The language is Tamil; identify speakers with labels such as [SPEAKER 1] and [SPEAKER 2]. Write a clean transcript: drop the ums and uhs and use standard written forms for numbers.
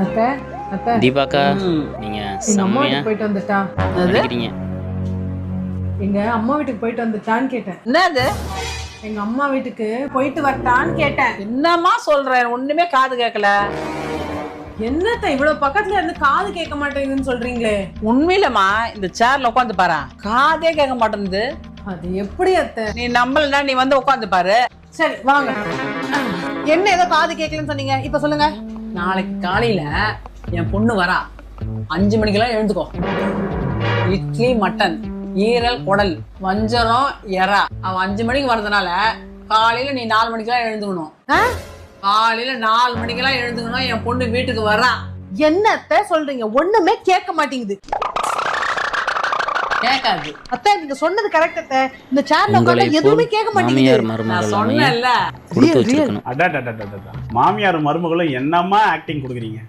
[SPEAKER 1] அத்தை அத்தை
[SPEAKER 2] தீபாக்கா நீங்க
[SPEAKER 1] எங்க அம்மா
[SPEAKER 2] செம்மையா
[SPEAKER 1] வீட்டுக்கு போயிட்டு வந்துட்டா.
[SPEAKER 2] நடிக்கிறீங்க.
[SPEAKER 1] எங்க அம்மா வீட்டுக்கு போயிட்டு வந்துட்டான்னு கேட்டேன்.
[SPEAKER 3] என்னது
[SPEAKER 1] எங்க அம்மா வீட்டுக்கு போயிட்டு வரட்டான்னு கேட்டேன்.
[SPEAKER 3] என்னம்மா சொல்றேன் ஒண்ணுமே காது கேட்கல.
[SPEAKER 1] என்னத்த இவ்வளவு பக்கத்துல இருந்து காது கேட்க மாட்டேங்குதுன்னு சொல்றீங்களே?
[SPEAKER 3] உண்மையிலமா இந்த சேர்ல உட்காந்து பாரு, காதே கேட்க மாட்டேங்குது.
[SPEAKER 1] அது எப்படி அத்தை?
[SPEAKER 3] நீ நம்பலன்னா நீ வந்து உட்காந்து பாரு.
[SPEAKER 1] சரி வாங்க. என்ன ஏதோ காது கேட்கலன்னு சொன்னீங்க, இப்ப சொல்லுங்க.
[SPEAKER 3] நாளைக்கு காலையில என் பொண்ணு வரா, 5 மணிக்கெல்லாம் எழுந்துக்கோ. இட்லி மட்டன் ஈரல் குடல் வஞ்சரம் எறா. அவன் 5 மணிக்கு வர்றதுனால காலையில நீ 4 மணிக்கெல்லாம் எழுந்துக்கணும். காலையில 4 மணிக்கெல்லாம் எழுந்துக்கணும். என் பொண்ணு வீட்டுக்கு வரா.
[SPEAKER 1] என்னத்த சொல்றீங்க? ஒண்ணுமே கேட்க மாட்டேங்குது.
[SPEAKER 3] கேட்காது.
[SPEAKER 1] அத்தை நீங்க சொன்னது கரெக்ட் அத்தை. இந்த சேர்ல
[SPEAKER 2] உங்களை
[SPEAKER 1] உட்கார்ந்தா எதுவுமே கேட்க
[SPEAKER 2] மாமியார்
[SPEAKER 1] மாட்டேங்குது.
[SPEAKER 3] நான்
[SPEAKER 2] மருமகள்
[SPEAKER 3] சொன்னேன்ல.
[SPEAKER 2] கொடுத்து வச்சிருக்கணும்.
[SPEAKER 4] மாமியார் மருமகளும் என்னம்மா ஆக்டிங் கொடுக்குறீங்க?